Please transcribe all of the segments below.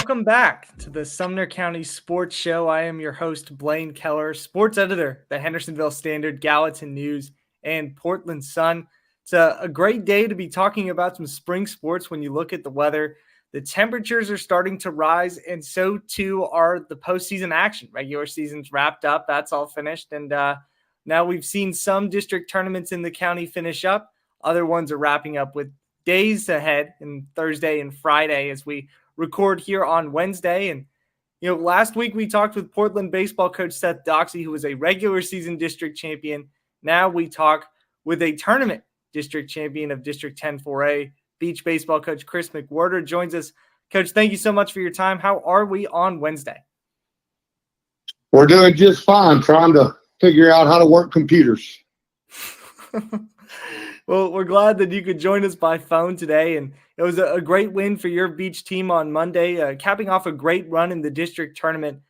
welcome back to the Sumner County Sports Show. I am your host, Blaine Keller, sports editor, the Hendersonville Standard, Gallatin News, and Portland Sun. It's a great day to be talking about some spring sports when you look at the weather. The temperatures are starting to rise, and so too are the postseason action. Regular season's wrapped up. That's all finished. And now we've seen some district tournaments in the county finish up. Other ones are wrapping up with days ahead, and Thursday and Friday as we record here on Wednesday. And, last week we talked with Portland baseball coach Seth Doxey, who was a regular season district champion. Now we talk with a tournament district champion of District 10 4A. Beech baseball coach Kris McWhirter joins us. Coach, thank you so much for your time. How are we on Wednesday? We're doing just fine, trying to figure out how to work computers. Well, we're glad that you could join us by phone today. And it was a great win for your Beech team on Monday, capping off a great run in the district tournament,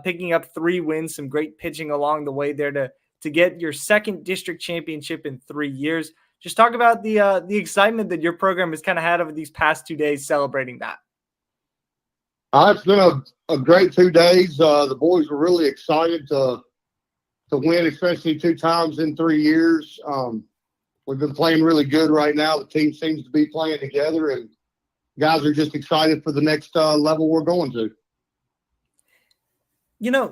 picking up 3 wins, some great pitching along the way there to get your second district championship in 3 years. Just talk about the excitement that your program has kind of had over these past 2 days celebrating that. It's been a great 2 days. The boys were really excited to win, especially 2 times in 3 years. We've been playing really good right now. The team seems to be playing together, and guys are just excited for the next level we're going to.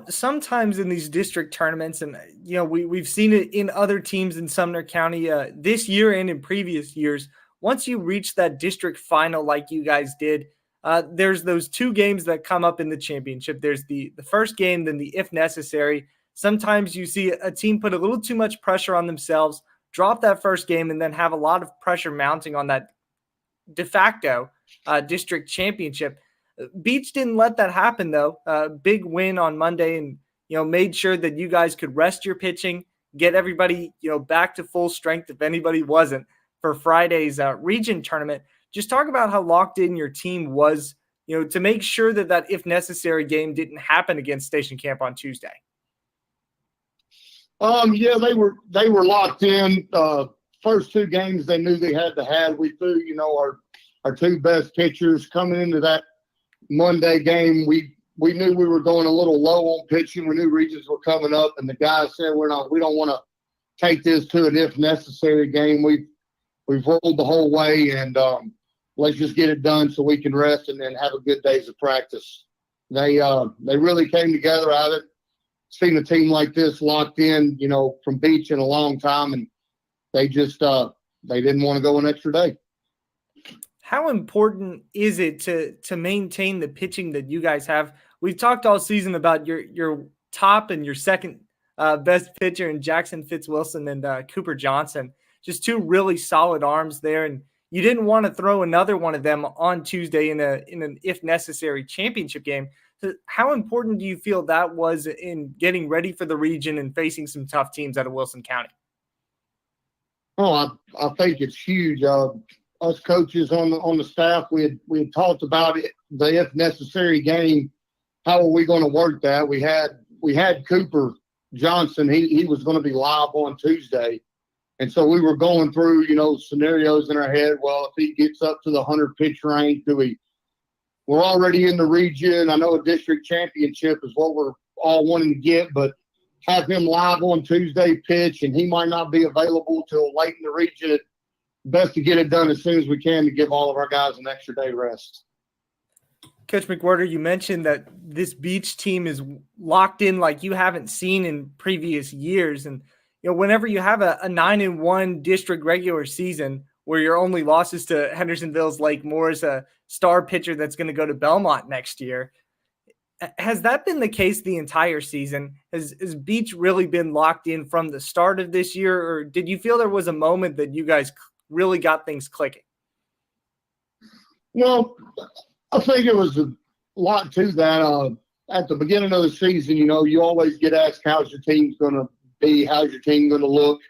Sometimes in these district tournaments, and, we've seen it in other teams in Sumner County this year and in previous years, once you reach that district final like you guys did, there's those 2 games that come up in the championship. There's the first game, then the if necessary. Sometimes you see a team put a little too much pressure on themselves, drop that first game, and then have a lot of pressure mounting on that de facto district championship. Beech didn't let that happen, though. Big win on Monday, and made sure that you guys could rest your pitching, get everybody back to full strength if anybody wasn't for Friday's region tournament. Just talk about how locked in your team was, to make sure that if necessary game didn't happen against Station Camp on Tuesday. Yeah, they were locked in. First 2 games they knew they had to have. We threw, our 2 best pitchers coming into that Monday game. We knew we were going a little low on pitching. We knew regions were coming up, and the guys said we don't want to take this to an if necessary game. We've rolled the whole way, and let's just get it done so we can rest and then have a good days of practice. They really came together. I haven't seen a team like this locked in, from Beech in a long time, and they just they didn't want to go an extra day. How important is it to maintain the pitching that you guys have? We've talked all season about your top and your second best pitcher in Jackson Fitzwilson and Cooper Johnson. Just 2 really solid arms there, and you didn't want to throw another one of them on Tuesday in an if necessary championship game. So how important do you feel that was in getting ready for the region and facing some tough teams out of Wilson County? Oh, I think it's huge. Us coaches on the staff, we had talked about it, the if necessary game. How are we going to work that? We had Cooper Johnson. He was going to be live on Tuesday, and so we were going through scenarios in our head. Well, if he gets up to the 100 pitch range, we're already in the region. I know a district championship is what we're all wanting to get, but have him live on Tuesday pitch, and he might not be available till late in the region. Best to get it done as soon as we can to give all of our guys an extra day rest. Coach McWhirter, you mentioned that this Beech team is locked in like you haven't seen in previous years. And, whenever you have a 9-1 district regular season where your only losses to Hendersonville's Lake Morris, a star pitcher that's going to go to Belmont next year, has that been the case the entire season? Has Beech really been locked in from the start of this year, or did you feel there was a moment that you guys really got things clicking? Well, I think it was a lot to that. At the beginning of the season, you always get asked, how's your team's going to be? How's your team going to look?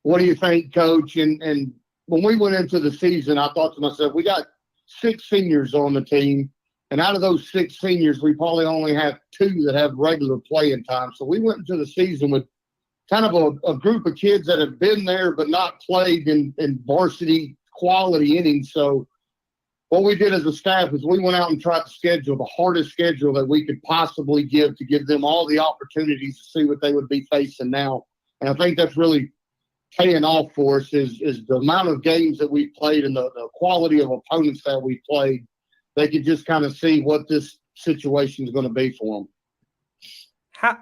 What do you think, Coach? And when we went into the season, I thought to myself, we got 6 seniors on the team. And out of those 6 seniors, we probably only have 2 that have regular playing time. So we went into the season with kind of a group of kids that have been there but not played in varsity quality innings. So what we did as a staff is we went out and tried to schedule the hardest schedule that we could possibly give to give them all the opportunities to see what they would be facing now. And I think that's really paying off for us is the amount of games that we played and the quality of opponents that we played. They could just kind of see what this situation is going to be for them.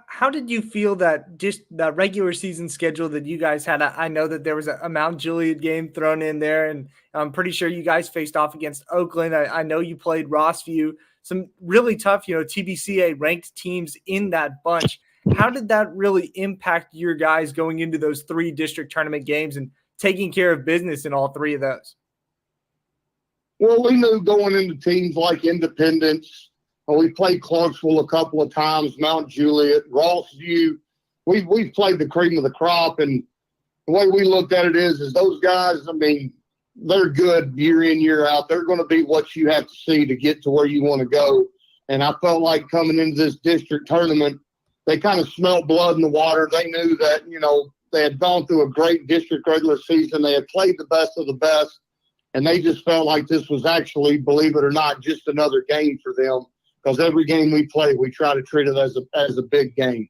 How did you feel that just the regular season schedule that you guys had? I know that there was a Mount Juliet game thrown in there, and I'm pretty sure you guys faced off against Oakland. I know you played Rossview, some really tough, TBCA ranked teams in that bunch. How did that really impact your guys going into those 3 district tournament games and taking care of business in all 3 of those? Well, we knew going into teams like Independence. We played Clarksville a couple of times, Mount Juliet, Rossview. We've played the cream of the crop, and the way we looked at it is those guys, I mean, they're good year in, year out. They're going to be what you have to see to get to where you want to go. And I felt like coming into this district tournament, they kind of smelled blood in the water. They knew that, they had gone through a great district regular season. They had played the best of the best, and they just felt like this was actually, believe it or not, just another game for them. Because every game we play, we try to treat it as a big game.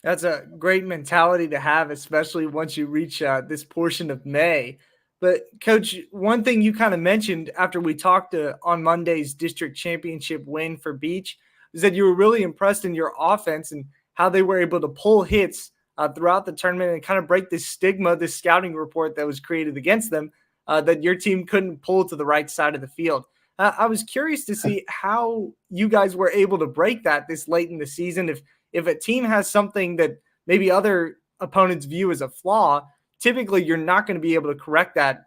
That's a great mentality to have, especially once you reach this portion of May. But, Coach, one thing you kind of mentioned after we talked on Monday's district championship win for Beech is that you were really impressed in your offense and how they were able to pull hits throughout the tournament and kind of break this stigma, this scouting report that was created against them, that your team couldn't pull to the right side of the field. I was curious to see how you guys were able to break that this late in the season. If a team has something that maybe other opponents view as a flaw, typically you're not going to be able to correct that,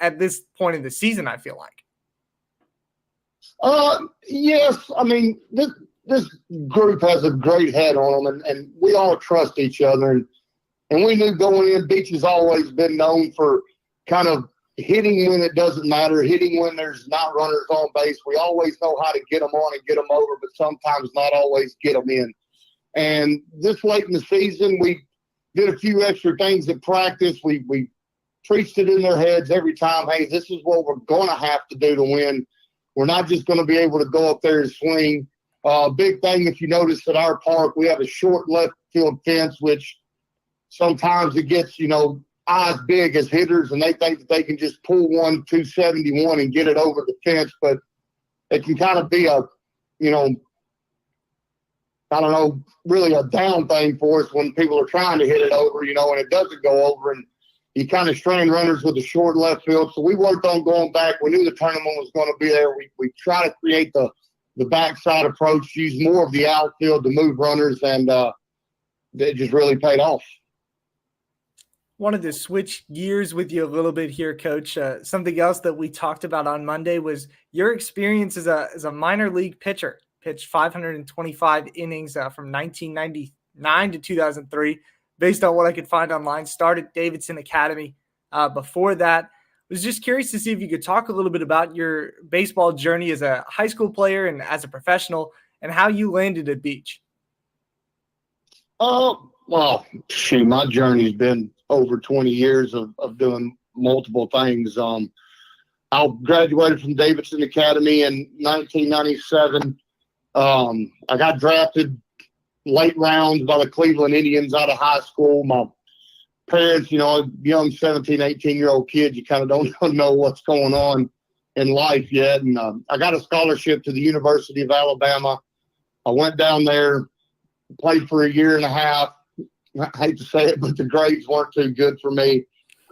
at this point in the season, I feel like. Yes. I mean, this group has a great head on them, and we all trust each other. And we knew going in, Beech has always been known for kind of hitting when it doesn't matter, hitting when there's not runners on base. We always know how to get them on and get them over, but sometimes not always get them in. And this late in the season, we did a few extra things at practice. We preached it in their heads every time, hey, this is what we're going to have to do to win. We're not just going to be able to go up there and swing. Big thing, if you notice at our park, we have a short left field fence, which sometimes it gets, eyes big as hitters, and they think that they can just pull 271 and get it over the fence, but it can kind of be a, really a down thing for us when people are trying to hit it over, and it doesn't go over, and you kind of strain runners with the short left field. So we worked on going back. We knew the tournament was going to be there. We try to create the backside approach, use more of the outfield to move runners, and it just really paid off. Wanted to switch gears with you a little bit here, Coach. Something else that we talked about on Monday was your experience as a minor league pitcher. Pitched 525 innings from 1999 to 2003, based on what I could find online. Started Davidson Academy before that. Was just curious to see if you could talk a little bit about your baseball journey as a high school player and as a professional, and how you landed at Beech. Well, shoot, my journey's been over 20 years of doing multiple things. I graduated from Davidson Academy in 1997. I got drafted late rounds by the Cleveland Indians out of high school. My parents, young 17, 18-year-old kid, you kind of don't know what's going on in life yet. And I got a scholarship to the University of Alabama. I went down there, played for a year and a half. I hate to say it, but the grades weren't too good for me.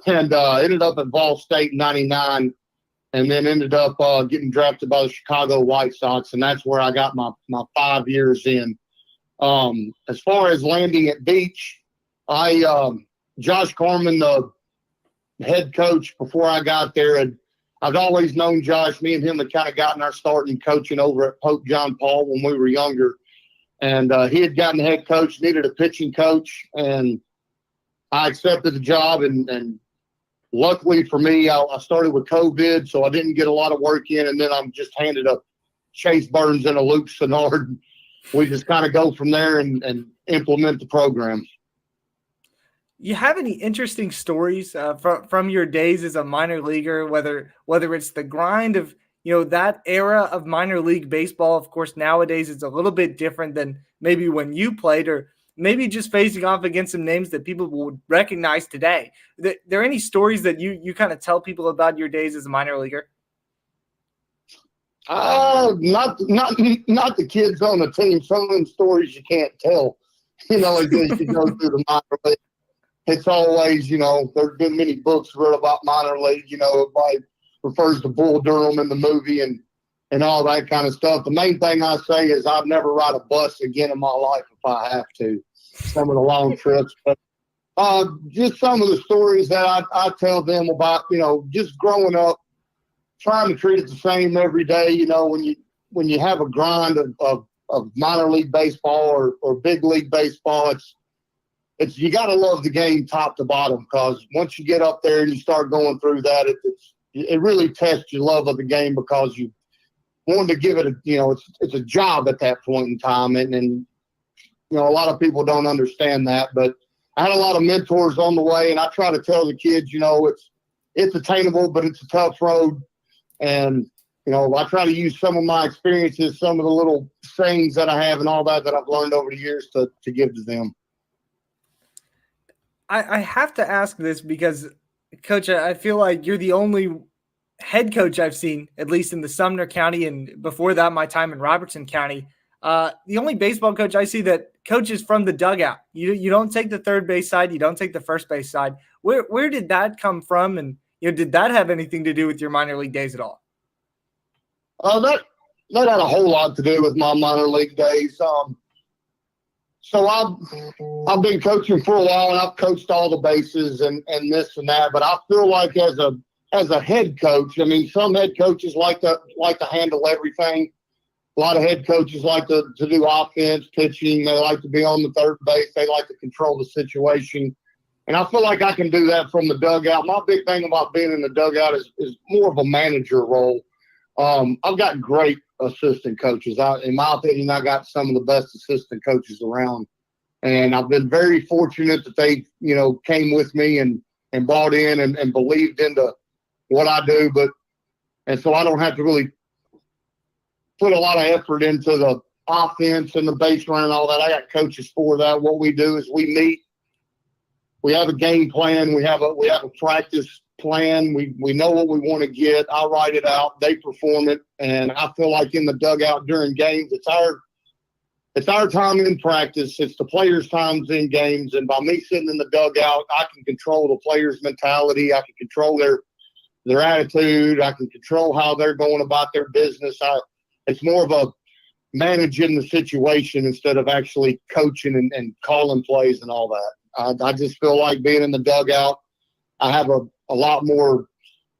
And ended up at Ball State in 99, and then ended up getting drafted by the Chicago White Sox, and that's where I got my 5 years in. As far as landing at Beech, Josh Corman, the head coach before I got there, I've always known Josh. Me and him had kind of gotten our start in coaching over at Pope John Paul when we were younger. And he had gotten head coach, needed a pitching coach, and I accepted the job. And luckily for me, I started with COVID, so I didn't get a lot of work in. And then I'm just handed a Chase Burns and a Luke Sennard. We just kind of go from there and implement the program. You have any interesting stories from your days as a minor leaguer, whether it's the grind of that era of minor league baseball? Of course, nowadays it's a little bit different than maybe when you played, or maybe just facing off against some names that people would recognize today. There any stories that you kind of tell people about your days as a minor leaguer? Not the kids on the team. Some of them stories you can't tell. As you go through the minor league. It's always, there's been many books written about minor league. Everybody refers to Bull Durham in the movie and all that kind of stuff. The main thing I say is I'd never ride a bus again in my life if I have to. Some of the long trips, but just some of the stories that I tell them about, just growing up, trying to treat it the same every day. When you have a grind of minor league baseball or big league baseball, it's you got to love the game top to bottom, because once you get up there and you start going through that, it really tests your love of the game, because you want to give it it's a job at that point in time, and a lot of people don't understand that. But I had a lot of mentors on the way, and I try to tell the kids, it's attainable, but it's a tough road. And I try to use some of my experiences, some of the little sayings that I have and all that I've learned over the years to give to them. I have to ask this because, Coach, I feel like you're the only head coach I've seen, at least in the Sumner County, and before that, my time in Robertson County. The only baseball coach I see that coaches from the dugout. You don't take the third base side, you don't take the first base side. Where did that come from, and did that have anything to do with your minor league days at all? That had a whole lot to do with my minor league days. So I've been coaching for a while, and I've coached all the bases and this and that. But I feel like as a head coach, some head coaches like to handle everything. A lot of head coaches like to do offense, pitching. They like to be on the third base. They like to control the situation. And I feel like I can do that from the dugout. My big thing about being in the dugout is more of a manager role. I've got great assistant coaches. In my opinion, I got some of the best assistant coaches around. And I've been very fortunate that they, came with me and bought in and believed into what I do. And so I don't have to really put a lot of effort into the offense and the base run and all that. I got coaches for that. What we do is we meet. We have a game plan. We have a practice plan. We know what we want to get. I write it out. They perform it. And I feel like in the dugout during games, it's our time in practice. It's the players' times in games. And by me sitting in the dugout, I can control the players' mentality. I can control their attitude. I can control how they're going about their business. It's more of a managing the situation instead of actually coaching and calling plays and all that. I just feel like being in the dugout, I have a lot more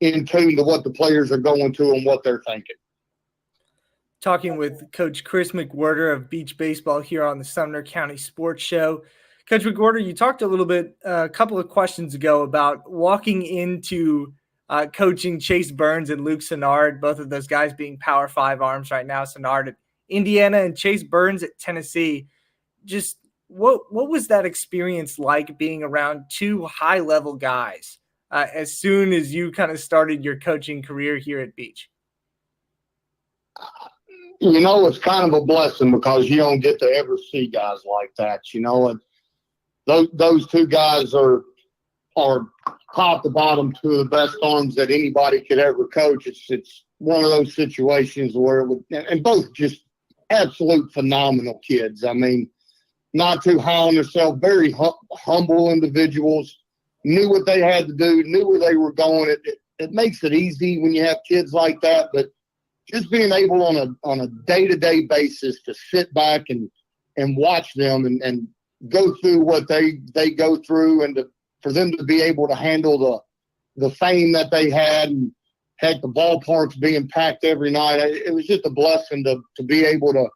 in tune to what the players are going to and what they're thinking. Talking with Coach Kris McWhirter of Beech Baseball here on the Sumner County Sports Show. Coach McWhirter, you talked a little bit a couple of questions ago about walking into coaching Chase Burns and Luke Sennard, both of those guys being Power 5 arms right now, Sennard at Indiana and Chase Burns at Tennessee. Just what was that experience like, being around two high-level guys as soon as you kind of started your coaching career here at Beech? It's kind of a blessing because you don't get to ever see guys like that, and those two guys are top to bottom two of the best arms that anybody could ever coach. It's one of those situations where and both just absolute phenomenal kids. Not too high on themselves, very humble individuals, knew what they had to do, knew where they were going. It makes it easy when you have kids like that, but just being able on a day-to-day basis to sit back and watch them and go through what they go through, and for them to be able to handle the fame that they had, and heck, the ballparks being packed every night. It was just a blessing to be able to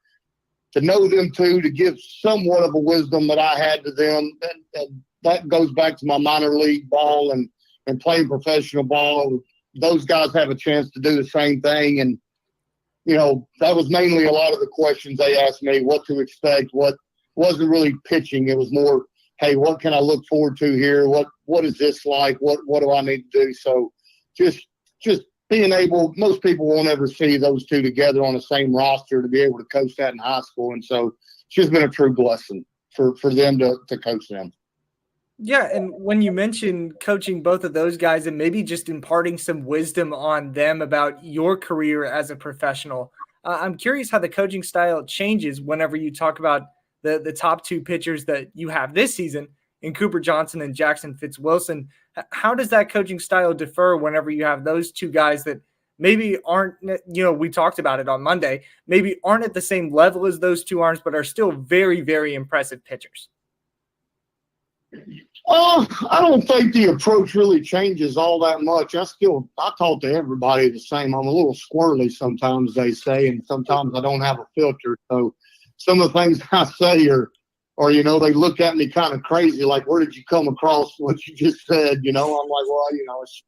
know them too, to give somewhat of a wisdom that I had to them. And that goes back to my minor league ball and playing professional ball. Those guys have a chance to do the same thing. And, that was mainly a lot of the questions they asked me, what to expect, what wasn't really pitching. It was more hey, what can I look forward to here? What is this like? What do I need to do? So just being able, most people won't ever see those two together on the same roster to be able to coach that in high school. And so it's just been a true blessing for them to coach them. Yeah, and when you mentioned coaching both of those guys and maybe just imparting some wisdom on them about your career as a professional, I'm curious how the coaching style changes whenever you talk about the top two pitchers that you have this season in Cooper Johnson and Jackson Fitzwilson. How does that coaching style differ whenever you have those two guys that maybe aren't, we talked about it on Monday, maybe aren't at the same level as those two arms, but are still very, very impressive pitchers? I don't think the approach really changes all that much. I talk to everybody the same. I'm a little squirrely sometimes, they say, and sometimes I don't have a filter. So some of the things I say are they look at me kind of crazy, like, where did you come across what you just said? I'm like, well, it's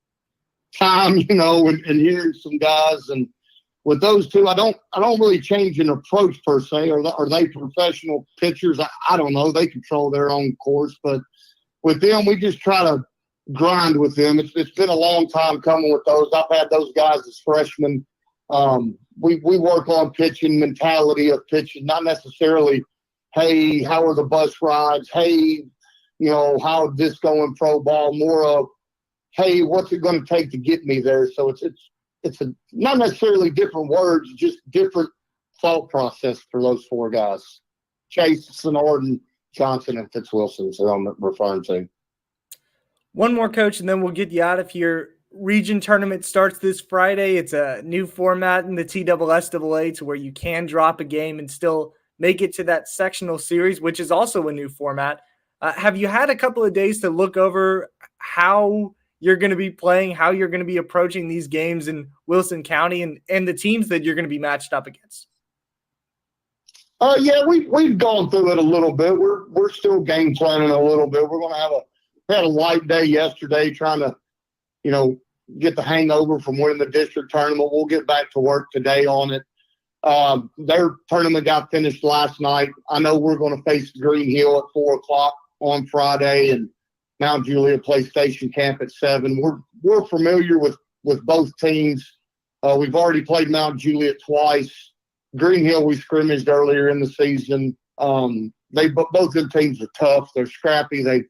time, and hearing some guys. And with those two, I don't really change an approach per se. Are they professional pitchers? I don't know. They control their own course, but with them, we just try to grind with them. It's been a long time coming with those. I've had those guys as freshmen. We work on pitching, mentality of pitching, not necessarily, hey, how are the bus rides? Hey, how did this go in pro ball? More of, hey, what's it going to take to get me there? So it's not necessarily different words, just different thought process for those four guys. Chase, Sonorden, Johnson, and Fitzwilson, so I'm referring to. One more, Coach, and then we'll get you out of here. Region tournament starts this Friday. It's a new format in the TSSAA to where you can drop a game and still make it to that sectional series, which is also a new format. Have you had a couple of days to look over how you're going to be playing, how you're going to be approaching these games in Wilson County and the teams that you're going to be matched up against? Yeah, we've gone through it a little bit. We're still game planning a little bit. We're going to had a light day yesterday trying to, get the hangover from winning the district tournament. We'll get back to work today on it. Their tournament got finished last night. I know we're going to face Green Hill at 4:00 on Friday, and Mount Juliet plays Station Camp at 7. We're familiar with both teams. We've already played Mount Juliet twice. Green Hill, we scrimmaged earlier in the season. Both the teams are tough. They're scrappy. They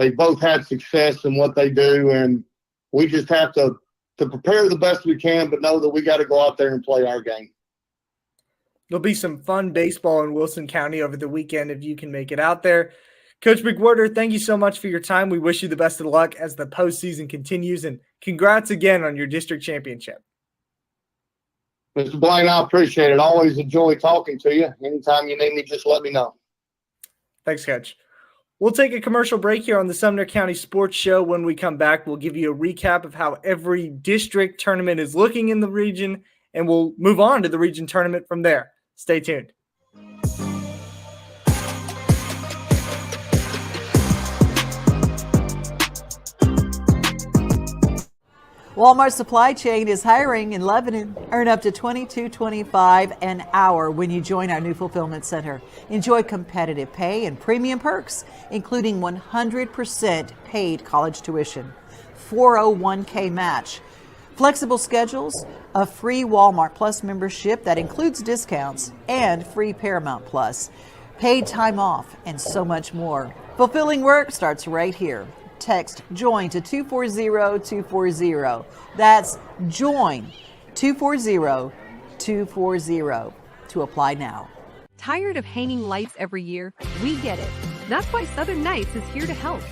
both had success in what they do, and we just have to prepare the best we can, but know that we got to go out there and play our game. There'll be some fun baseball in Wilson County over the weekend if you can make it out there. Coach McWhirter, thank you so much for your time. We wish you the best of luck as the postseason continues, and congrats again on your district championship. Mr. Blaine, I appreciate it. Always enjoy talking to you. Anytime you need me, just let me know. Thanks, Coach. We'll take a commercial break here on the Sumner County Sports Show. When we come back, we'll give you a recap of how every district tournament is looking in the region, and we'll move on to the region tournament from there. Stay tuned. Walmart Supply Chain is hiring in Lebanon. Earn up to $22.25 an hour when you join our new fulfillment center. Enjoy competitive pay and premium perks, including 100% paid college tuition, 401k match, flexible schedules, a free Walmart Plus membership that includes discounts, and free Paramount Plus, paid time off, and so much more. Fulfilling work starts right here. Text JOIN to 240-240. That's JOIN 240-240 to apply now. Tired of hanging lights every year? We get it. That's why Southern Nights is here to help.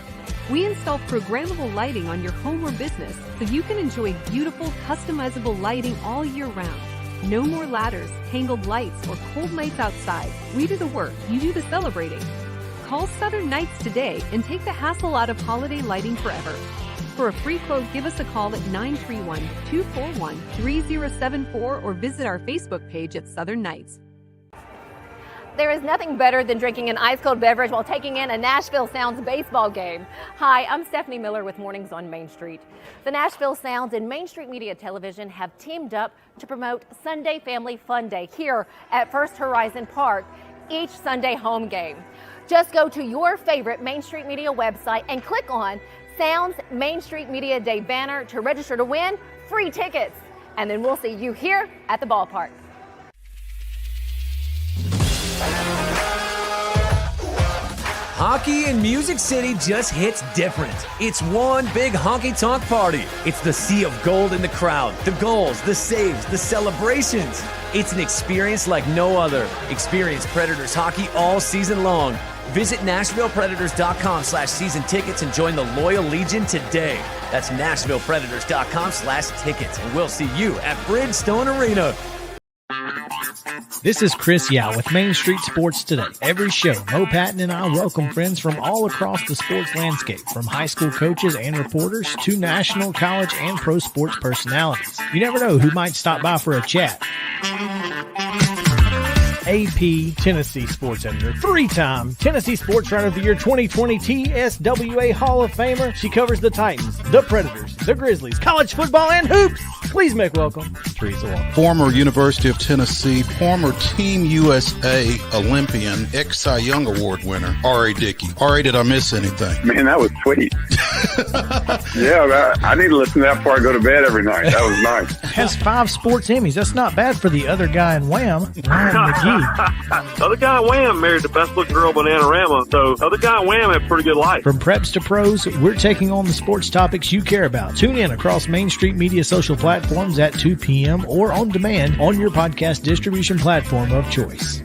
We install programmable lighting on your home or business so you can enjoy beautiful, customizable lighting all year round. No more ladders, tangled lights, or cold nights outside. We do the work, you do the celebrating. Call Southern Nights today and take the hassle out of holiday lighting forever. For a free quote, give us a call at 931-241-3074 or visit our Facebook page at Southern Nights. There is nothing better than drinking an ice-cold beverage while taking in a Nashville Sounds baseball game. Hi, I'm Stephanie Miller with Mornings on Main Street. The Nashville Sounds and Main Street Media Television have teamed up to promote Sunday Family Fun Day here at First Horizon Park, each Sunday home game. Just go to your favorite Main Street Media website and click on Sounds Main Street Media Day banner to register to win free tickets. And then we'll see you here at the ballpark. Hockey in Music City just hits different. It's one big honky-tonk party. It's the sea of gold in the crowd, the goals, the saves, the celebrations. It's an experience like no other. Experience Predators hockey all season long. Visit NashvillePredators.com/season tickets and join the Loyal Legion today. That's NashvillePredators.com/tickets, and we'll see you at Bridgestone Arena. This is Chris Yao with Main Street Sports Today. Every show, Mo Patton and I welcome friends from all across the sports landscape, from high school coaches and reporters to national, college, and pro sports personalities. You never know who might stop by for a chat. AP Tennessee Sports Editor, three-time Tennessee Sports Writer of the Year 2020 TSWA Hall of Famer. She covers the Titans, the Predators, the Grizzlies, college football, and hoops. Please make welcome Teresa Walker. Former University of Tennessee, former Team USA Olympian, ex-Cy Young Award winner, R.A. Dickey. R.A., did I miss anything? Man, that was sweet. Yeah, I need to listen to that before I go to bed every night. That was nice. Has 5 sports Emmys. That's not bad for the other guy in Wham, Ryan McGee. The other guy in Wham married the best-looking girl, Bananarama, so the other guy in Wham had a pretty good life. From preps to pros, we're taking on the sports topics you care about. Tune in across Main Street Media social platforms at 2 p.m. or on demand on your podcast distribution platform of choice.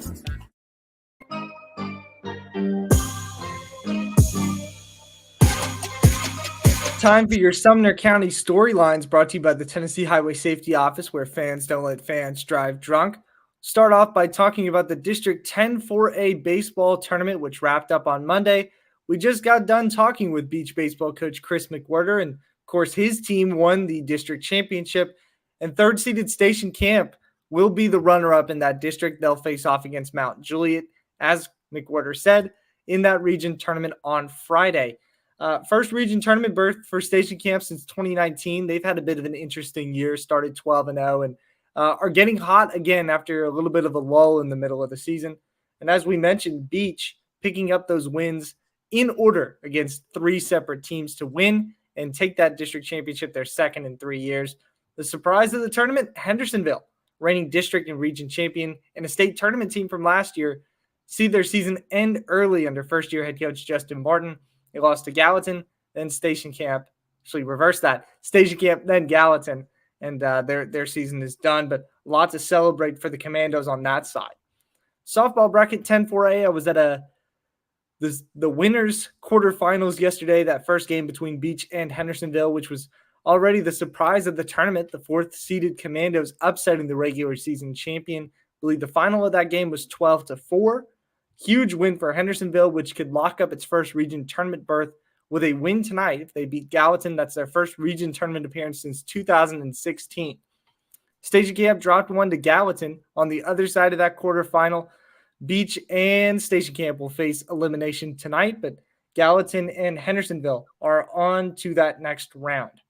Time for your Sumner County storylines, brought to you by the Tennessee Highway Safety Office, where fans don't let fans drive drunk. Start off by talking about the District 10 4A baseball tournament, which wrapped up on Monday. We just got done talking with Beech baseball coach Kris McWhirter, and of course his team won the district championship, and third-seeded Station Camp will be the runner-up in that district. They'll face off against Mount Juliet, as McWhirter said, in that region tournament on Friday. First region tournament berth for Station Camp since 2019. They've had a bit of an interesting year, started 12-0, and are getting hot again after a little bit of a lull in the middle of the season. And as we mentioned, Beech picking up those wins in order against 3 separate teams to win and take that district championship, their second in 3 years. The surprise of the tournament, Hendersonville, reigning district and region champion and a state tournament team from last year, see their season end early under first-year head coach Justin Martin. They lost to Gallatin, then Station Camp. Actually, reverse that. Station Camp, then Gallatin, and their season is done. But lots to celebrate for the Commandos on that side. Softball bracket 10-4A. I was at the winners quarterfinals yesterday. That first game between Beech and Hendersonville, which was already the surprise of the tournament. The 4th-seeded Commandos upsetting the regular season champion. I believe the final of that game was 12-4. Huge win for Hendersonville, which could lock up its first region tournament berth with a win tonight. If they beat Gallatin, that's their first region tournament appearance since 2016. Station Camp dropped one to Gallatin on the other side of that quarterfinal. Beech and Station Camp will face elimination tonight, but Gallatin and Hendersonville are on to that next round.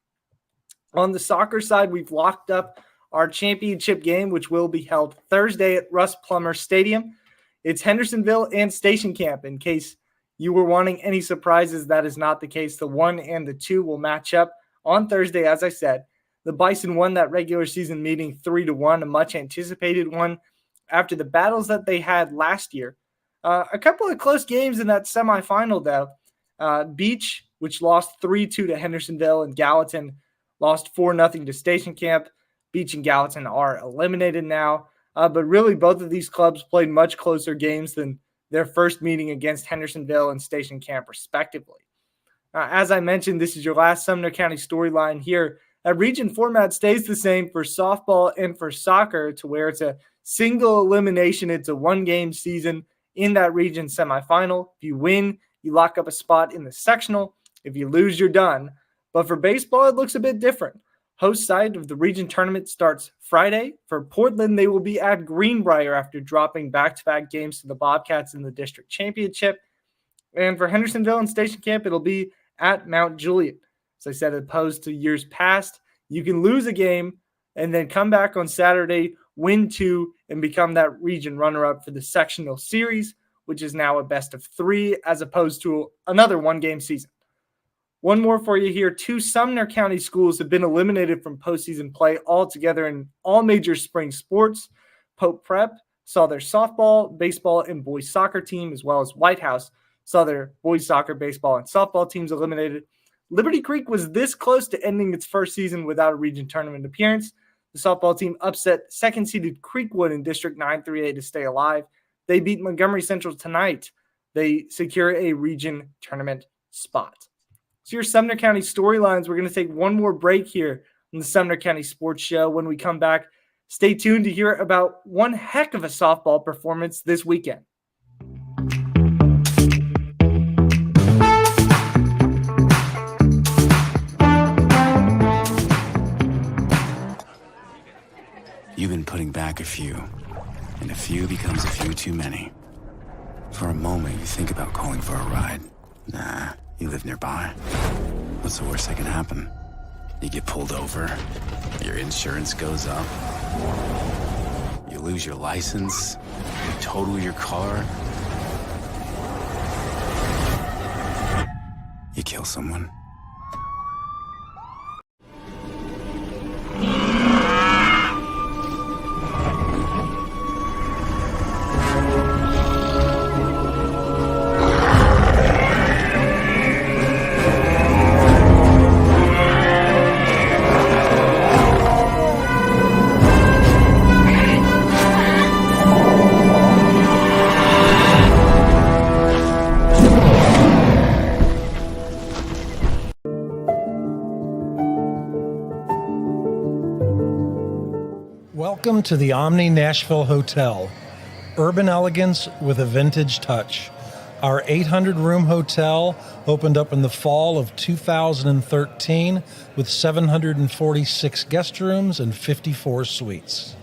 On the soccer side, we've locked up our championship game, which will be held Thursday at Russ Plummer Stadium. It's Hendersonville and Station Camp. In case you were wanting any surprises, that is not the case. The 1 and the 2 will match up on Thursday, as I said. The Bison won that regular season meeting 3-1, a much anticipated one after the battles that they had last year. A couple of close games in that semifinal, though. Beech, which lost 3-2 to Hendersonville, and Gallatin lost 4-0 to Station Camp. Beech and Gallatin are eliminated now. But really, both of these clubs played much closer games than their first meeting against Hendersonville and Station Camp, respectively. As I mentioned, this is your last Sumner County storyline here. That region format stays the same for softball and for soccer, to where it's a single elimination. It's a one-game season in that region semifinal. If you win, you lock up a spot in the sectional. If you lose, you're done. But for baseball, it looks a bit different. Host side of the region tournament starts Friday. For Portland, they will be at Greenbrier after dropping back-to-back games to the Bobcats in the district championship. And for Hendersonville and Station Camp, it'll be at Mount Juliet. As I said, opposed to years past, you can lose a game and then come back on Saturday, win 2, and become that region runner-up for the sectional series, which is now a best of 3 as opposed to another one-game season. One more for you here. 2 Sumner County schools have been eliminated from postseason play altogether in all major spring sports. Pope Prep saw their softball, baseball, and boys soccer team, as well as White House, saw their boys soccer, baseball, and softball teams eliminated. Liberty Creek was this close to ending its first season without a region tournament appearance. The softball team upset second-seeded Creekwood in District 9-3A to stay alive. They beat Montgomery Central tonight. They secure a region tournament spot. So your Sumner County storylines, we're going to take one more break here on the Sumner County Sports Show. When we come back, stay tuned to hear about one heck of a softball performance this weekend. You've been putting back a few, and a few becomes a few too many. For a moment, you think about calling for a ride. Nah, you live nearby. What's the worst that can happen? You get pulled over, your insurance goes up, you lose your license, you total your car, you kill someone. Welcome to the Omni Nashville Hotel. Urban elegance with a vintage touch. Our 800-room hotel opened up in the fall of 2013 with 746 guest rooms and 54 suites.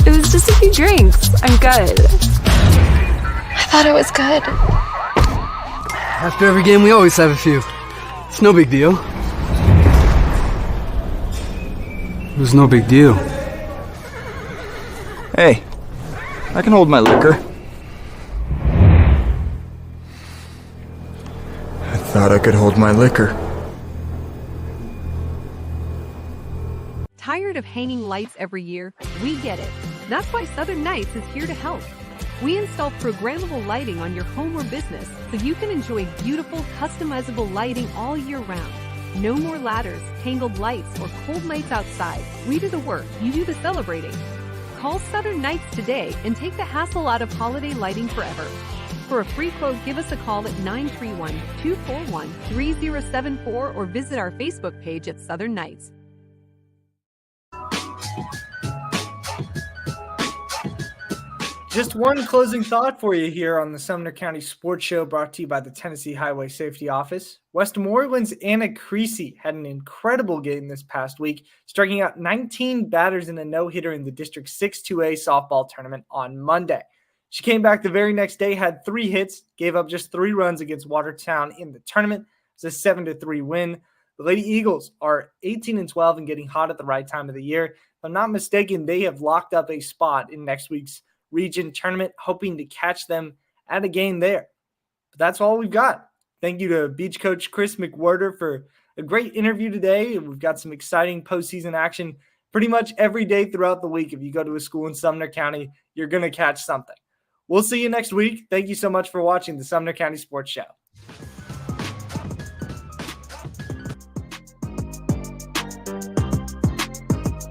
It was just a few drinks. I'm good. I thought I was good. After every game, we always have a few. It's no big deal. It was no big deal. Hey, I can hold my liquor. I thought I could hold my liquor. Tired of hanging lights every year? We get it. That's why Southern Nights is here to help. We install programmable lighting on your home or business so you can enjoy beautiful, customizable lighting all year round. No more ladders, tangled lights, or cold nights outside. We do the work, you do the celebrating. Call Southern Nights today and take the hassle out of holiday lighting forever. For a free quote, give us a call at 931-241-3074 or visit our Facebook page at Southern Nights. Just one closing thought for you here on the Sumner County Sports Show, brought to you by the Tennessee Highway Safety Office. Westmoreland's Anna Creasy had an incredible game this past week, striking out 19 batters in a no-hitter in the District 6-2A softball tournament on Monday. She came back the very next day, had 3 hits, gave up just 3 runs against Watertown in the tournament. It was a 7-3 win. The Lady Eagles are 18-12 and getting hot at the right time of the year. If I'm not mistaken, they have locked up a spot in next week's region tournament, hoping to catch them at a game there. But that's all we've got. Thank you to Beech coach Kris McWhirter for a great interview today. We've got some exciting postseason action pretty much every day throughout the week. If you go to a school in Sumner County, you're going to catch something. We'll see you next week. Thank you so much for watching the Sumner County Sports Show.